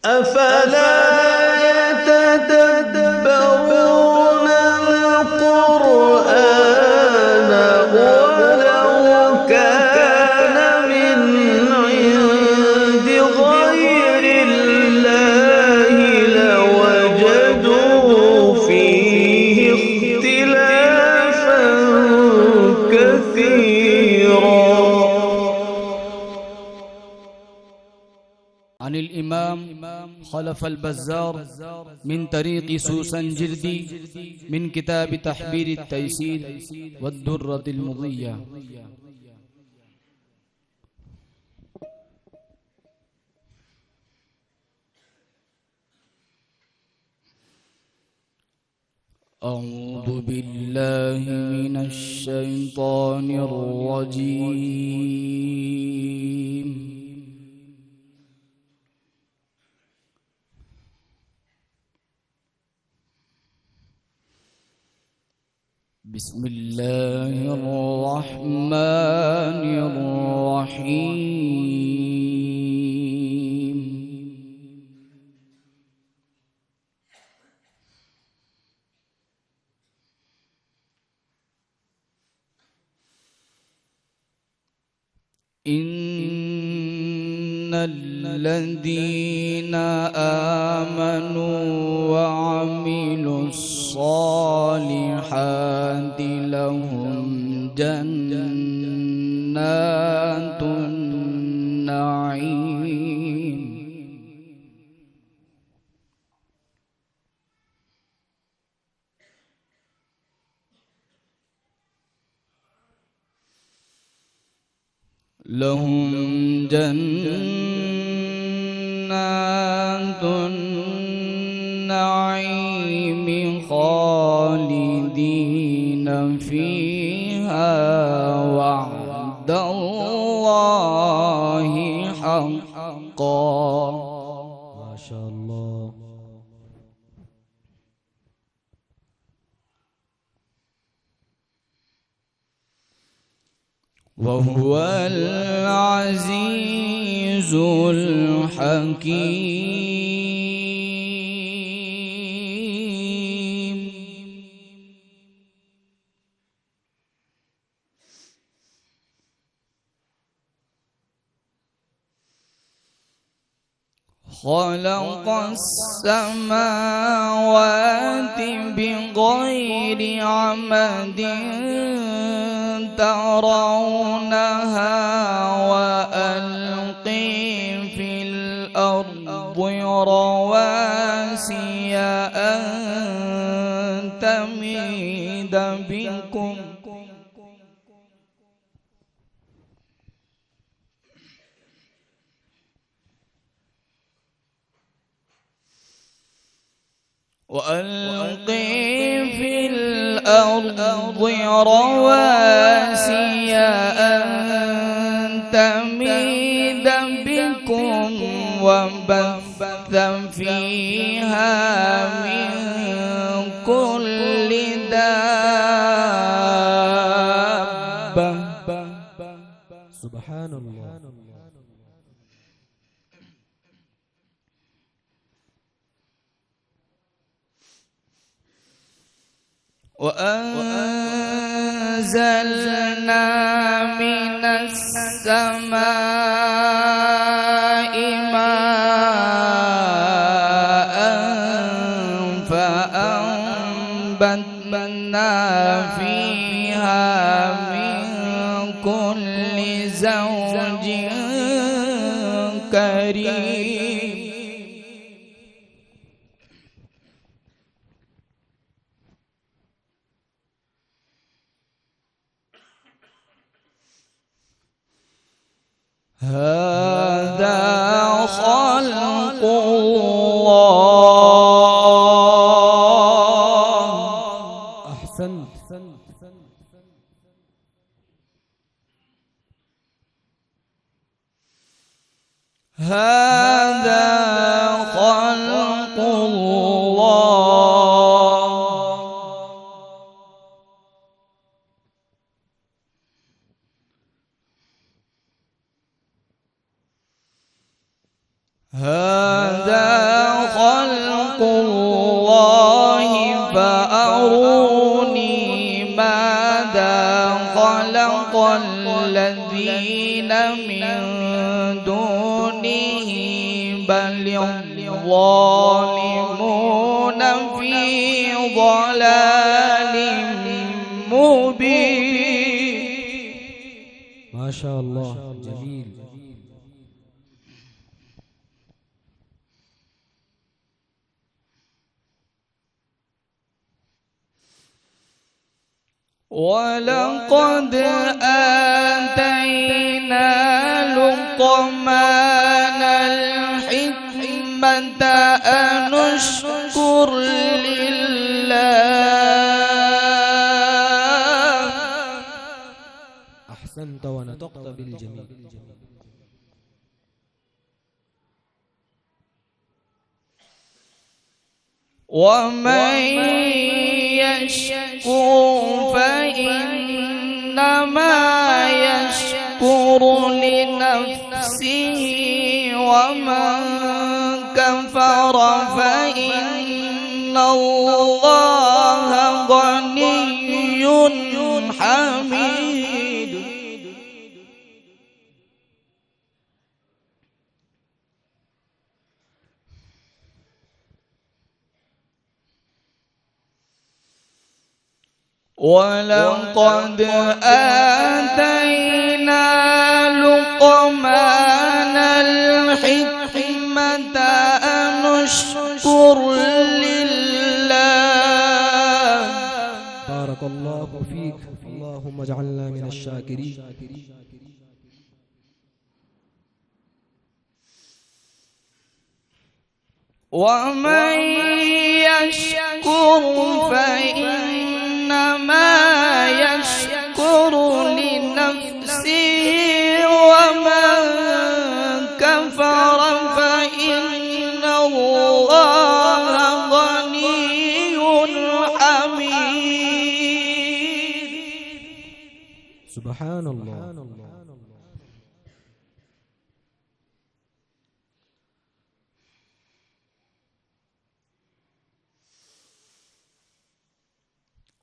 أفلا يتدبرون القرآن ولو كان من عند غير الله لوجدوا فيه اختلافا كثيرا. عن الإمام خلف البزار من طريق سوسنجردي من كتاب تحبير التيسير والدرة المضية. أعوذ بالله من الشيطان الرجيم. بسم الله الرحمن الرحيم. إن الذين آمنوا وعملوا الصالحات لهم جنات النعيم. لهم جنات النعيم خالدين فيها وعد الله حقا. ما شاء الله. وهو العزيز الحكيم. خلق السماوات بغير عمد ترونها وألقي في الأرض رواسي أن تميد بكم وألقي في الأرض رواسي أن تميد بكم وبث فيها من كل دابة. سبحان الله. وأنزلنا من السماء ماء فأنبتنا فيها من كل زوج كريم. هذا خلق الله. أحسنت. هذا خلق الله. هذا خلق الله فأروني ماذا خلق الذين من دونه بل الظالمون في ضلال مبين. ما شاء الله، جميل. ولقد آتينا لقمان الحكمة أن اشكر لله. أحسنت ونطقت بالجميل. ومن يشكر فإنما يشكر لنفسه ومن كفر فإن الله غني حميد. ولقد آتينا لقمان الحكمة أن اشكر لله. بارك الله فيك، اللهم اجعلنا من الشاكرين. ومن يشكر فإنما يشكر لنفسه ومن كفر فإن الله غني حميد. سبحان الله.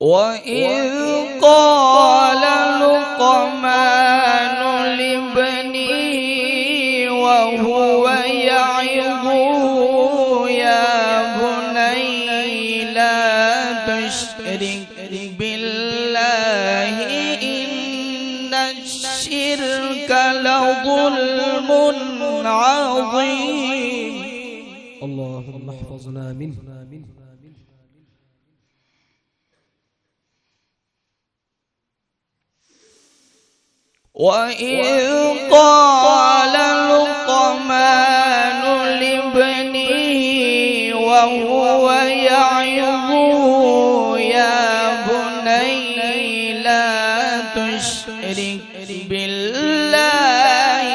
وإذ قال لقمان لابنه وهو يعظه يا بني لا تشرك بالله إن الشرك لظلم عظيم. اللهم احفظنا منه. وإذ قال لقمان لابنه وهو يعظه يا بني لا تشرك بالله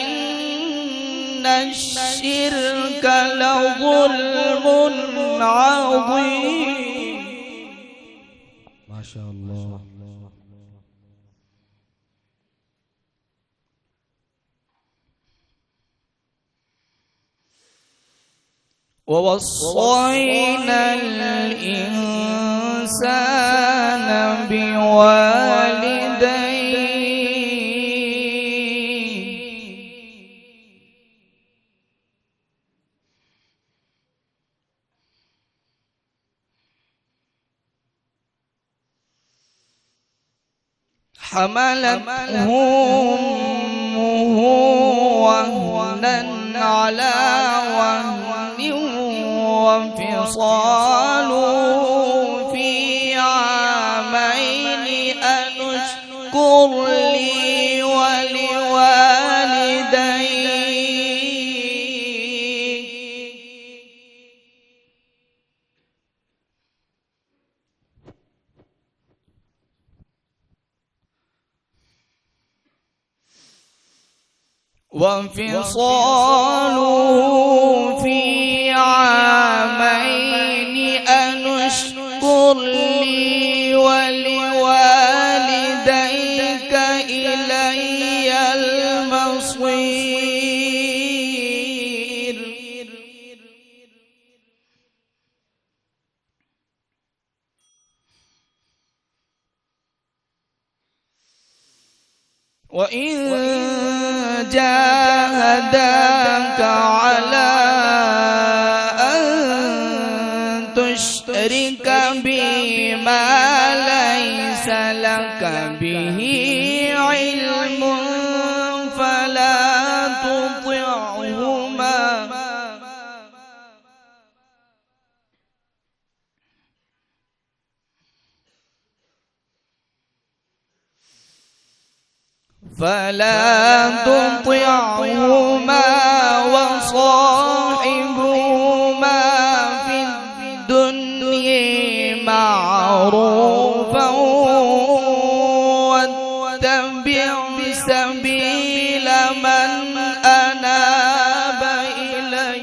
إن الشرك لظلم عظيم. ما شاء الله. ووصينا الإنسان بوالديه حملته أمه وهنا على وهن وانفصاله في عامين أن اشكر لي ولوالديك. وانفصاله في عامين أن اشكر لي ولوالديك إلي المصير. وإن جاهداك على أن تشرك بي ما ليس لك به علم فلا تطعهما وصاحبهما في الدنيا معروفا واتبع سبيل من أناب إلي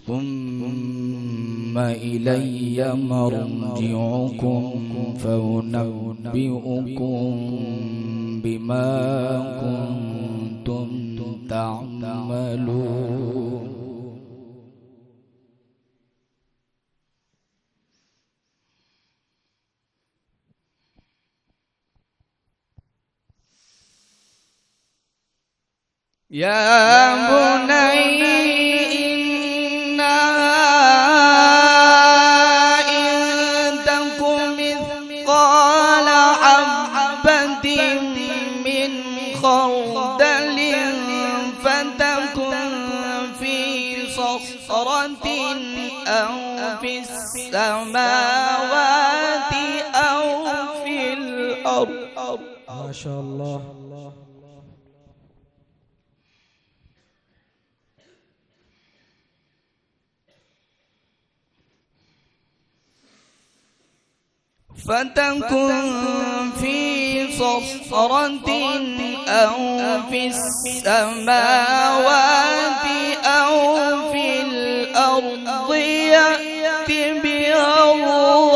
ثم إلي مرجعكم فأنبئكم بما كنتم تعملون. يا بني خردل فتكن في صخرة أو في السماوات أو في الأرض. ما شاء الله. فتكن في صخرة أو في السماوات أو في الأرض يأت بها الله.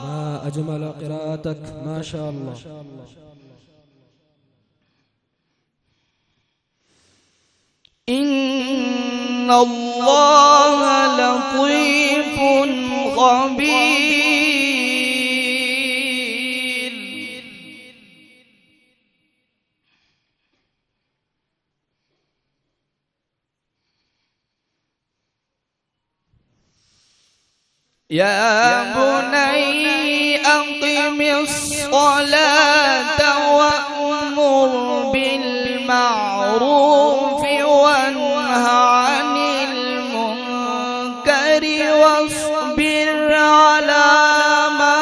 ما أجمل قراءتك، ما شاء الله. إن الله لطيف خبير. يا بني أقم الصلاة وأمر بالمعروف وانه عن المنكر واصبر على ما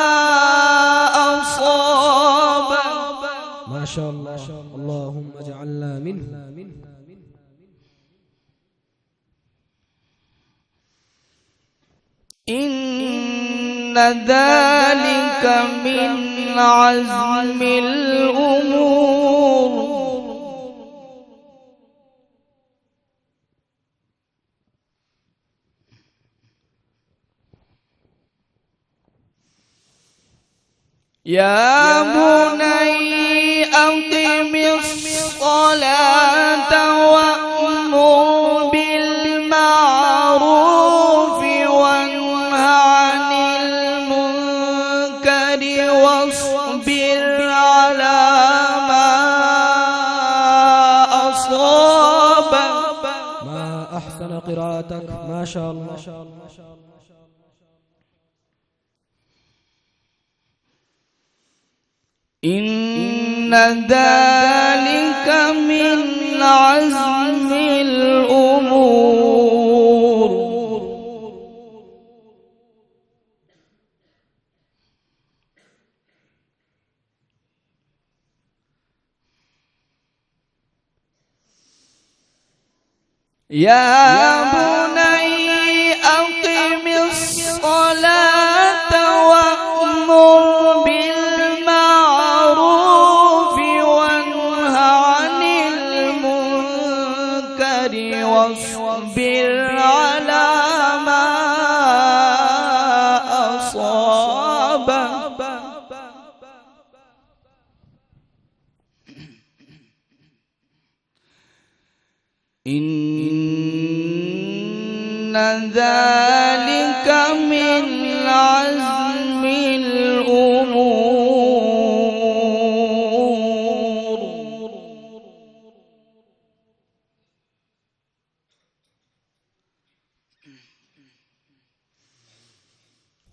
أصابك. ما شاء الله. اللهم اجعلنا منه. إن ذلك من عزم الأمور. يا بني أقم الصلاة وأمر بالمعروف وانه عن المنكر واصبر على ما أصابك. ما أحسن قراءتك، ما شاء الله. إن ذلك من عزم الأمور. يا بني أقم الصلاة وأمر بالمعروف وانه عن المنكر واصبر على ما أصابك. إن ذلك من عزم الأمور.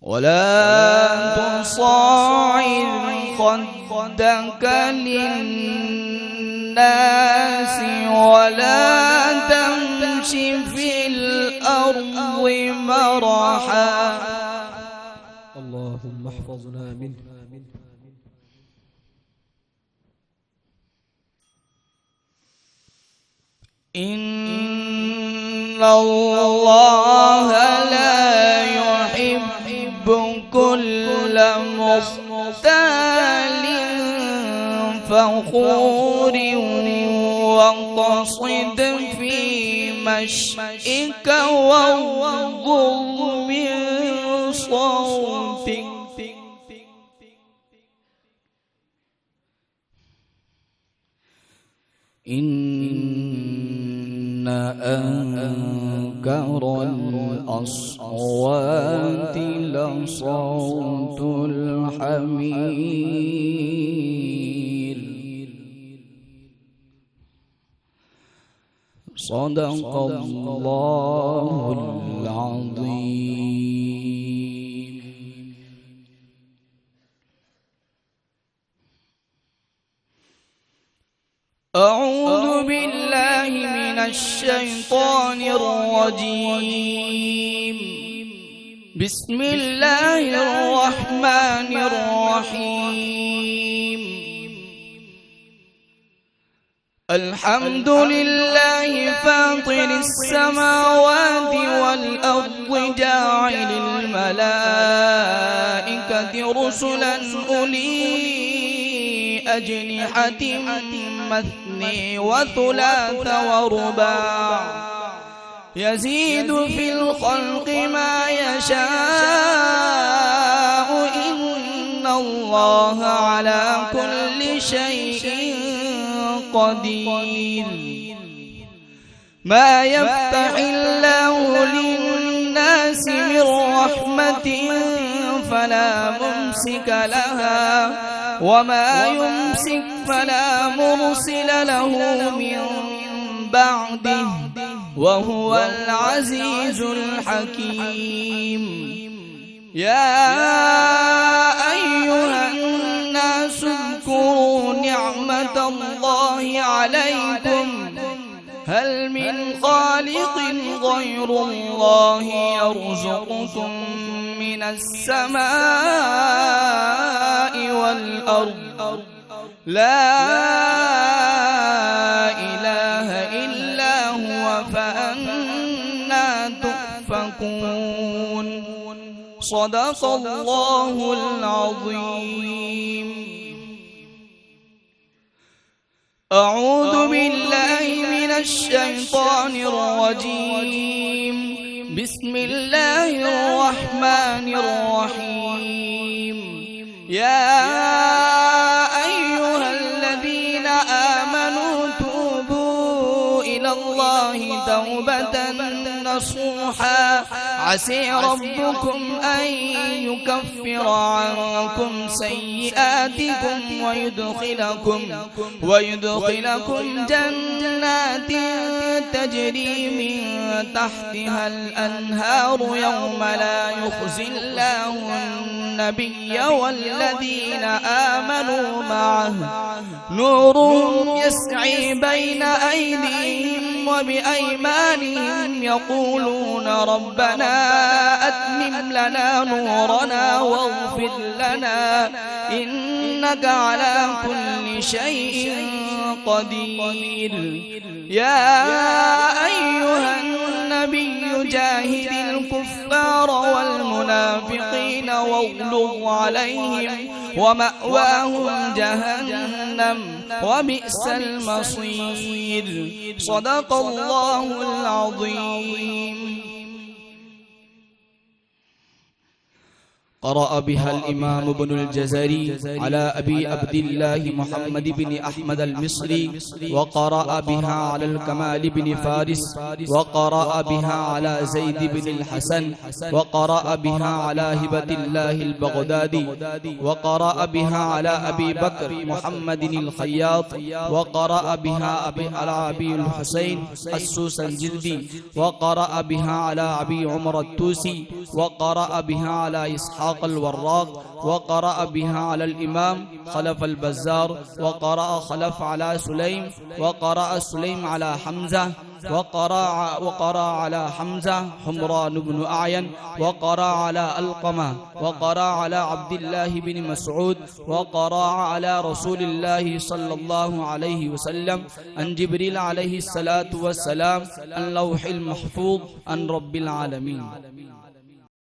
ولا تصاعر خدك للناس ولا تمش في الأرض مرحا. اللهم احفظنا منه. إن الله لا يحب كل مختال فخور واقصد في مشيك واغضض من صوتك. إن أنكر الأصوات لصوت الحمير. صدق الله العظيم. أعوذ بالله من الشيطان الرجيم. بسم الله الرحمن الرحيم. الحمد لله فاطر السماوات والأرض جاعل الملائكة رسلا أولي أجنحة مثني وثلاث ورباع يزيد في الخلق ما يشاء إن الله على كل شيء قدير. ما يفتح الله للناس من رحمة فلا ممسك لها وما يمسك فلا مرسل له من بعده وهو العزيز الحكيم. يا أيها الناس اذكروا نعمة الله عليكم هل من خالق غير الله يرزقكم من السماء والأرض لا إله إلا هو فأنى تؤفكون. صدق الله العظيم. أعوذ بالله من الشيطان الرجيم. بسم الله الرحمن الرحيم. يا أيها الذين آمنوا توبوا إلى الله توبة نصوحا عسى ربكم أن يكفر عنكم سيئاتكم ويدخلكم جنات تجري من تحتها الأنهار يوم لا يخزي الله النبي والذين آمنوا معه نورهم يسعي بين أيديهم وبأيمانهم يقولون ربنا أتمم لنا نورنا واغفر لنا إنك على كل شيء قدير. يا أيها النبي جاهد الكفار والمنافقين واغلظ عليهم ومأواهم جهنم وبئس المصير. صدق الله العظيم. قرأ بها الإمام ابن الجزري على أبي عبد الله محمد بن أحمد المصري، وقرأ بها على الكمال بن فارس، وقرأ بها على زيد بن الحسن، وقرأ بها على هبة الله البغدادي، وقرأ بها على أبي بكر محمد الخياط، وقرأ بها على أبي الحسين السوسنجلدي، وقرأ بها على أبي عمر التوسي، وقرأ بها على إسحاق الوراق، وقرأ بها على الإمام خلف البزار، وقرأ خلف على سليم، وقرأ سليم على حمزة، وقرأ على حمزة حمران بن أعين، وقرأ على القمة، وقرأ على عبد الله بن مسعود، وقرأ على رسول الله صلى الله عليه وسلم عن جبريل عليه الصلاة والسلام عن لوح المحفوظ عن رب العالمين.